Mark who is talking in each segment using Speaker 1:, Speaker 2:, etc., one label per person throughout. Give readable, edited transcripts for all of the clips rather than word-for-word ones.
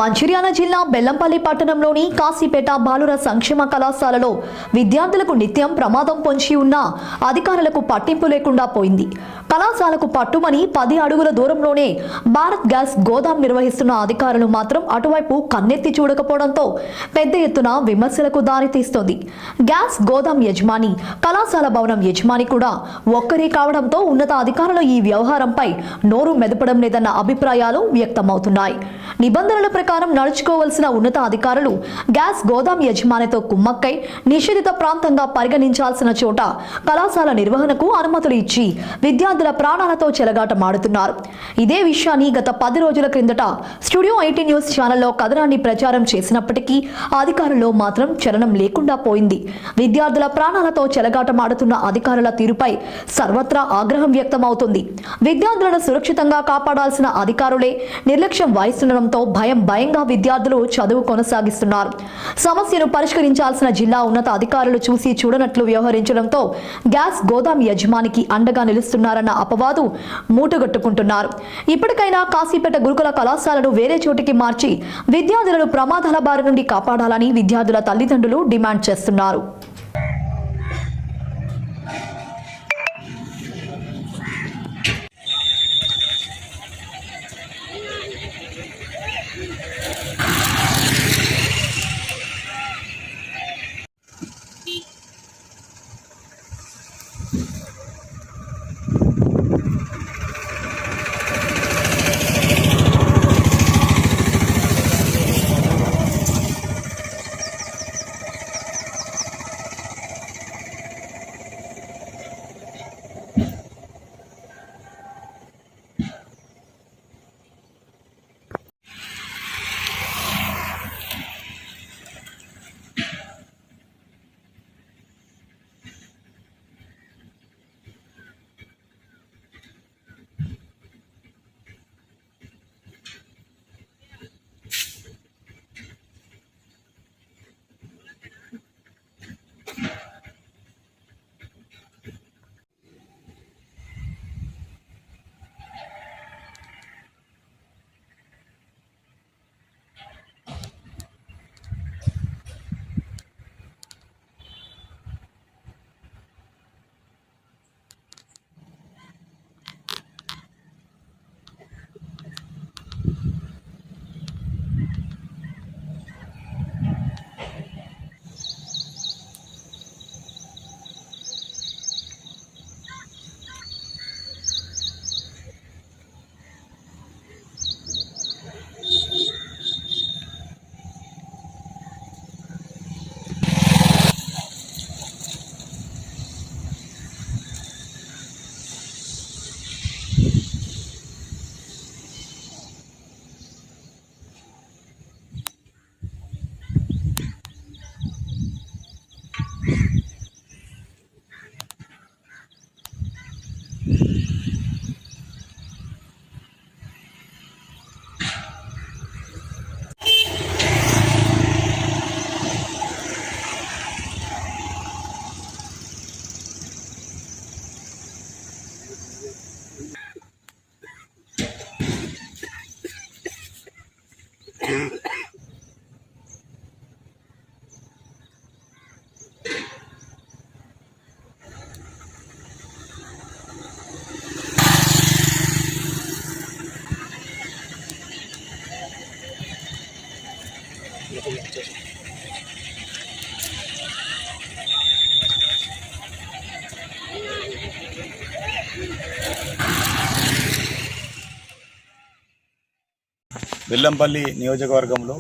Speaker 1: మంచిర్యాల జిల్లా బెల్లంపల్లి పట్టణంలోని కాశీపేట బాలుర సంక్షేమ కళాశాలలో విద్యార్థులకు నిత్యం ప్రమాదం పొంచి ఉన్న అధికారులకు పట్టింపు లేకుండా పోయింది. కళాశాలకు పట్టుమని 10 అడుగుల దూరంలోనే భారత్ గ్యాస్ గోదాం నిర్వహిస్తున్న అధికారులు మాత్రం అటువైపు కన్నెత్తి చూడకపోవడంతో పెద్ద ఎత్తున విమర్శలకు దారితీస్తోంది. గ్యాస్ గోదాం యజమాని, కళాశాల భవనం యజమాని కూడా ఒక్కరే కావడంతో ఉన్నత అధికారులు ఈ వ్యవహారంపై నోరు మెదపడం లేదన్న అభిప్రాయాలు వ్యక్తమవుతున్నాయి. నిబంధనల ప్రకారం నడుచుకోవాల్సిన ఉన్నత అధికారులు గ్యాస్ గోదాం యజమానితో కుమ్మక్కై నిషేధిత ప్రాంతంగా పరిగణించాల్సిన చోట కళాశాల నిర్వహణకు అనుమతులు ఇచ్చి విద్యార్థుల ప్రాణాలతో చెలగాటమాడుతున్నారు. ఇదే విషయాన్ని గత 10 రోజుల క్రిందట స్టూడియో 18 న్యూస్ ఛానల్లో కథనాన్ని ప్రచారం చేసినప్పటికీ అధికారుల్లో మాత్రం చలనం లేకుండా పోయింది. విద్యార్థుల ప్రాణాలతో చెలగాటమాడుతున్న అధికారుల తీరుపై సర్వత్రా ఆగ్రహం వ్యక్తమవుతుంది. విద్యార్థులను సురక్షితంగా కాపాడాల్సిన అధికారులే నిర్లక్ష్యం వహిస్తుండడంతో భయంగా విద్యార్థులు చదువు కొనసాగిస్తున్నారు. సమస్యను పరిష్కరించాల్సిన జిల్లా ఉన్నత అధికారులు చూసి చూడనట్లు వ్యవహరించడంతో గ్యాస్ గోదాం యజమానికి అండగా నిలుస్తున్నారన్న అపవాదు మూటగట్టుకుంటున్నారు. ఇప్పటికైనా కాశీపేట గురుకుల కళాశాలను వేరే చోటికి మార్చి విద్యార్థులను ప్రమాదాల బారి నుండి కాపాడాలని విద్యార్థుల తల్లిదండ్రులు డిమాండ్ చేస్తున్నారు.
Speaker 2: బెల్లంపల్లి నియోజకవర్గంలో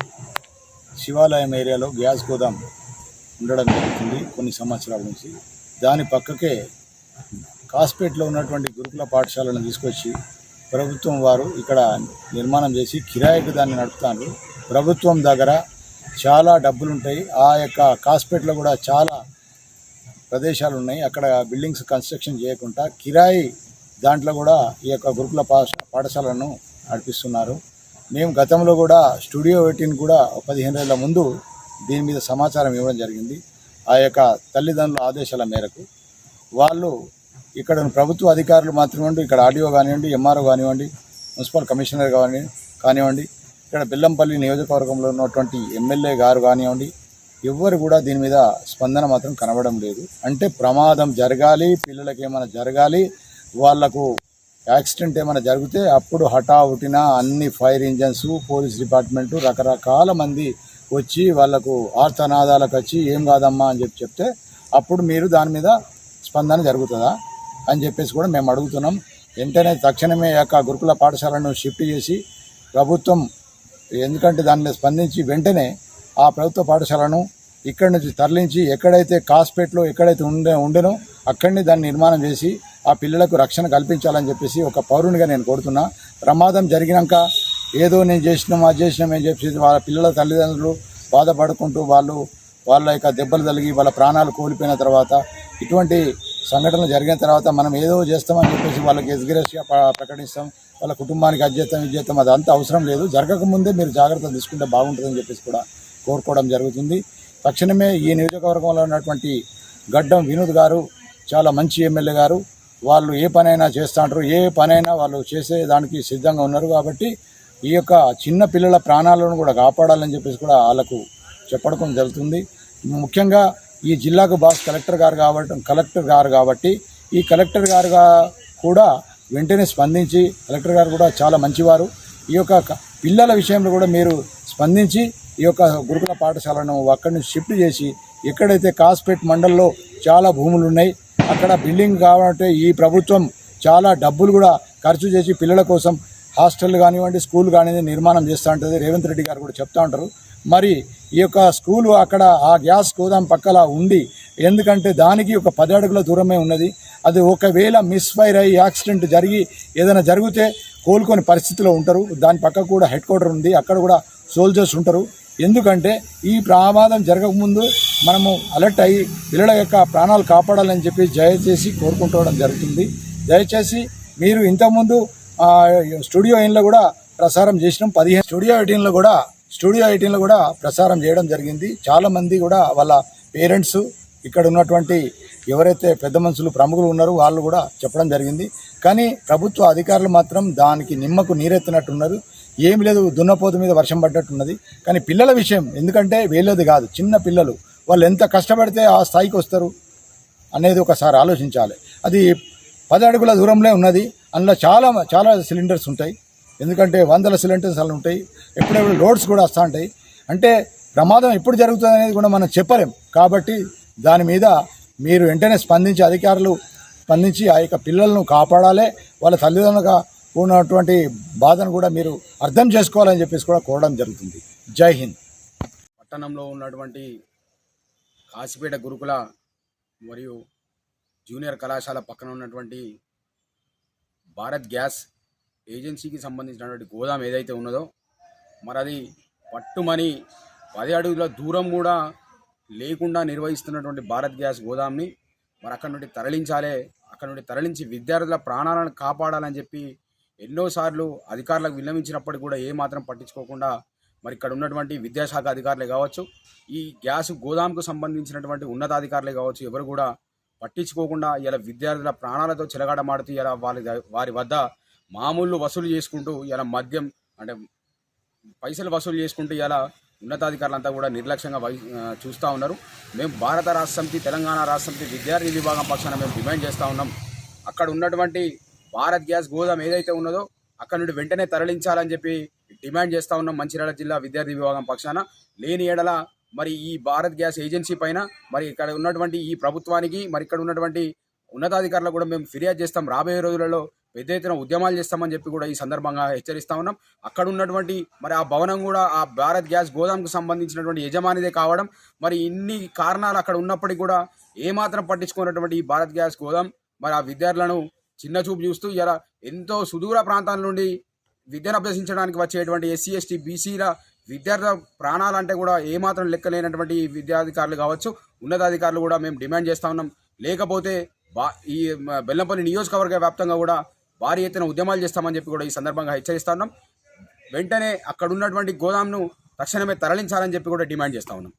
Speaker 2: శివాలయం ఏరియాలో గ్యాస్ గోదాం ఉండడం జరుగుతుంది కొన్ని సంవత్సరాల నుంచి. దాని పక్కకే కాస్పేట్లో ఉన్నటువంటి గురుకుల పాఠశాలను తీసుకొచ్చి ప్రభుత్వం వారు ఇక్కడ నిర్మాణం చేసి కిరాయికి దాన్ని నడుపుతారు. ప్రభుత్వం దగ్గర చాలా డబ్బులు ఉంటాయి. ఆ యొక్క కాస్పేట్లో కూడా చాలా ప్రదేశాలు ఉన్నాయి. అక్కడ బిల్డింగ్స్ కన్స్ట్రక్షన్ చేయకుండా కిరాయి దాంట్లో కూడా ఈ యొక్క గురుకుల పాఠశాలను నడిపిస్తున్నారు. మేము గతంలో కూడా స్టూడియో 18 కూడా 15 ఏళ్ల ముందు దీని మీద సమాచారం ఇవ్వడం జరిగింది. ఆ యొక్క తల్లిదండ్రుల ఆదేశాల మేరకు వాళ్ళు ఇక్కడ ప్రభుత్వ అధికారులు మాత్రమే ఇక్కడ ఆర్డీఓ కానివ్వండి, ఎంఆర్ఓ కానివ్వండి, మున్సిపల్ కమిషనర్ కానివ్వండి, ఇక్కడ బెల్లంపల్లి నియోజకవర్గంలో ఉన్నటువంటి ఎమ్మెల్యే గారు కానివ్వండి, ఎవ్వరు కూడా దీని మీద స్పందన మాత్రం కనబడడం లేదు. అంటే ప్రమాదం జరగాలి, పిల్లలకి ఏమైనా జరగాలి, వాళ్లకు యాక్సిడెంట్ ఏమైనా జరిగితే అప్పుడు హఠావుటిన అన్ని ఫైర్ ఇంజన్స్, పోలీస్ డిపార్ట్మెంటు రకరకాల మంది వచ్చి వాళ్లకు ఆర్తనాదాలకు వచ్చి ఏం కాదమ్మా అని చెప్తే అప్పుడు మీరు దాని మీద స్పందన జరుగుతుందా అని చెప్పేసి కూడా మేము అడుగుతున్నాం. వెంటనే తక్షణమే యొక్క గురుకుల పాఠశాలను షిఫ్ట్ చేసి ప్రభుత్వం, ఎందుకంటే దాని మీద స్పందించి వెంటనే ఆ ప్రభుత్వ పాఠశాలను ఇక్కడి నుంచి తరలించి ఎక్కడైతే కాస్పేట్లో ఎక్కడైతే ఉండేనో అక్కడిని దాన్ని నిర్మాణం చేసి ఆ పిల్లలకు రక్షణ కల్పించాలని చెప్పేసి ఒక పౌరునిగా నేను కోరుతున్నా. ప్రమాదం జరిగినాక ఏదో నేను చేసినాం అది చేసినాం అని చెప్పేసి వాళ్ళ పిల్లల తల్లిదండ్రులు బాధపడుకుంటూ వాళ్ళ యొక్క దెబ్బలు తగిలి వాళ్ళ ప్రాణాలు కోల్పోయిన తర్వాత, ఇటువంటి సంఘటనలు జరిగిన తర్వాత మనం ఏదో చేస్తామని చెప్పేసి వాళ్ళకి ఎస్గ్రేస్గా ప్రకటిస్తాం, వాళ్ళ కుటుంబానికి అది చేస్తాం అదంతా అవసరం లేదు. జరగకముందే మీరు జాగ్రత్తలు తీసుకుంటే బాగుంటుందని చెప్పేసి కూడా కోరుకోవడం జరుగుతుంది. తక్షణమే ఈ నియోజకవర్గంలో ఉన్నటువంటి గడ్డం వినోద్ గారు చాలా మంచి ఎమ్మెల్యే గారు. వాళ్ళు ఏ పనైనా చేస్తూ ఉంటారు, ఏ పనైనా వాళ్ళు చేసేదానికి సిద్ధంగా ఉన్నారు. కాబట్టి ఈ యొక్క చిన్న పిల్లల ప్రాణాలను కూడా కాపాడాలని చెప్పేసి కూడా వాళ్ళకు చెప్పడం జరుగుతుంది. ముఖ్యంగా ఈ జిల్లాకు బాస్ కలెక్టర్ గారు కాబట్టి ఈ కలెక్టర్ గారు కూడా వెంటనే స్పందించి, కలెక్టర్ గారు కూడా చాలా మంచివారు, ఈ యొక్క పిల్లల విషయంలో కూడా మీరు స్పందించి ఈ యొక్క గురుకుల పాఠశాలను అక్కడి నుంచి షిఫ్ట్ చేసి, ఎక్కడైతే కాస్పేట్ మండల్లో చాలా భూములు ఉన్నాయి అక్కడ బిల్డింగ్ కావాలంటే ఈ ప్రభుత్వం చాలా డబ్బులు కూడా ఖర్చు చేసి పిల్లల కోసం హాస్టల్ కానివ్వండి, స్కూల్ కానివ్వండి నిర్మాణం చేస్తూ ఉంటుంది. రేవంత్ రెడ్డి గారు కూడా చెప్తూ ఉంటారు. మరి ఈ యొక్క స్కూలు అక్కడ ఆ గ్యాస్ గోదాం పక్కల ఉంది, ఎందుకంటే దానికి ఒక 10 అడుగుల దూరమే ఉన్నది. అది ఒకవేళ మిస్ఫైర్ అయ్యి యాక్సిడెంట్ జరిగి ఏదైనా జరిగితే కోలుకొని పరిస్థితిలో ఉంటారు. దాని పక్క కూడా హెడ్ క్వార్టర్ ఉంది, అక్కడ కూడా సోల్జర్స్ ఉంటారు. ఎందుకంటే ఈ ప్రమాదం జరగకముందు మనము అలర్ట్ అయ్యి పిల్లల యొక్క ప్రాణాలు కాపాడాలని చెప్పి దయచేసి కోరుకుంటూ జరుగుతుంది. దయచేసి మీరు ఇంతకుముందు స్టూడియో 8లో కూడా ప్రసారం చేసినాం, 15 స్టూడియో 18లో కూడా ప్రసారం చేయడం జరిగింది. చాలామంది కూడా వాళ్ళ పేరెంట్స్, ఇక్కడ ఉన్నటువంటి ఎవరైతే పెద్ద మనుషులు ప్రముఖులు ఉన్నారో వాళ్ళు కూడా చెప్పడం జరిగింది. కానీ ప్రభుత్వ అధికారులు మాత్రం దానికి నిమ్మకు నీరెత్తినట్టున్నారు. ఏమి లేదు, దున్నపోతు మీద వర్షం పడ్డట్టున్నది. కానీ పిల్లల విషయం, ఎందుకంటే వేలేది కాదు, చిన్న పిల్లలు, వాళ్ళు ఎంత కష్టపడితే ఆ స్థాయికి వస్తారు అనేది ఒకసారి ఆలోచించాలి. అది 10 అడుగుల దూరంలో ఉన్నది. అందులో చాలా సిలిండర్స్ ఉంటాయి, ఎందుకంటే 100 సిలిండర్స్ అలా ఉంటాయి. ఎప్పుడెప్పుడు లోడ్స్ కూడా వస్తూ ఉంటాయి. అంటే ప్రమాదం ఎప్పుడు జరుగుతుంది అనేది కూడా మనం చెప్పలేం. కాబట్టి దాని మీద మీరు వెంటనే స్పందించి, అధికారులు స్పందించి ఆ యొక్క పిల్లలను కాపాడాలి. వాళ్ళ తల్లిదండ్రులుగా ఉన్నటువంటి బాధను కూడా మీరు అర్థం చేసుకోవాలని చెప్పేసి కూడా కోరడం జరుగుతుంది. జై హింద్.
Speaker 3: పట్టణంలో ఉన్నటువంటి కాసిపేట గురుకుల మరియు జూనియర్ కళాశాల పక్కన ఉన్నటువంటి భారత్ గ్యాస్ ఏజెన్సీకి సంబంధించినటువంటి గోదాం ఏదైతే ఉన్నదో, మరి అది పట్టుమని 10 అడుగుల దూరం కూడా లేకుండా నిర్వహిస్తున్నటువంటి భారత్ గ్యాస్ గోదాంని మరి అక్కడి నుండి తరలించాలి, అక్కడి నుండి తరలించి విద్యార్థుల ప్రాణాలను కాపాడాలని చెప్పి ఎన్నోసార్లు అధికారులకు విన్నవించినప్పటికీ కూడా ఏమాత్రం పట్టించుకోకుండా మరి ఇక్కడ ఉన్నటువంటి విద్యాశాఖ అధికారులే కావచ్చు, ఈ గ్యాస్ గోదాంకు సంబంధించినటువంటి ఉన్నతాధికారులే కావచ్చు, ఎవరు కూడా పట్టించుకోకుండా ఇలా విద్యార్థుల ప్రాణాలతో చెలగాటమాడుతూ ఇలా వారి వద్ద మామూలు వసూలు చేసుకుంటూ ఇలా మద్యం అంటే పైసలు వసూలు చేసుకుంటూ ఇలా ఉన్నతాధికారులంతా కూడా నిర్లక్ష్యంగా చూస్తూ ఉన్నారు. మేము భారత రాష్ట్ర సమితి, తెలంగాణ రాష్ట్ర సమితి విద్యార్థి విభాగం పక్షాన మేము డిమాండ్ చేస్తూ ఉన్నాం. అక్కడ ఉన్నటువంటి భారత్ గ్యాస్ గోదాం ఏదైతే ఉన్నదో అక్కడ నుండి వెంటనే తరలించాలని చెప్పి డిమాండ్ చేస్తూ ఉన్నాం మంచిర్యాల జిల్లా విద్యార్థి విభాగం పక్షాన. లేని ఏడల మరి ఈ భారత్ గ్యాస్ ఏజెన్సీ పైన మరి ఇక్కడ ఉన్నటువంటి ఈ ప్రభుత్వానికి మరి ఇక్కడ ఉన్నటువంటి ఉన్నతాధికారులకు కూడా మేము ఫిర్యాదు చేస్తాం. రాబోయే రోజులలో పెద్ద ఎత్తున ఉద్యమాలు చేస్తామని చెప్పి కూడా ఈ సందర్భంగా హెచ్చరిస్తూ ఉన్నాం. అక్కడ ఉన్నటువంటి మరి ఆ భవనం కూడా ఆ భారత్ గ్యాస్ గోదాంకు సంబంధించినటువంటి యజమానిదే కావడం, మరి ఇన్ని కారణాలు అక్కడ ఉన్నప్పటికీ కూడా ఏమాత్రం పట్టించుకున్నటువంటి ఈ భారత్ గ్యాస్ గోదాం మరి ఆ విద్యార్థులను చిన్న చూపు చూస్తూ ఇలా ఎంతో సుదూర ప్రాంతాల నుండి విద్యను అభ్యసించడానికి వచ్చేటువంటి ఎస్సీ ఎస్టీ బీసీల విద్యార్థుల ప్రాణాలంటే కూడా ఏమాత్రం లెక్కలేనటువంటి విద్యాధికారులు కావచ్చు, ఉన్నతాధికారులు కూడా మేము డిమాండ్ చేస్తూ ఉన్నాం. లేకపోతే ఈ బెల్లంపల్లి నియోజకవర్గ వ్యాప్తంగా కూడా భారీ ఎత్తున ఉద్యమాలు చేస్తామని చెప్పి కూడా ఈ సందర్భంగా హెచ్చరిస్తా ఉన్నాం. వెంటనే అక్కడ ఉన్నటువంటి గోదాంను తక్షణమే తరలించాలని చెప్పి కూడా డిమాండ్ చేస్తూ ఉన్నాం.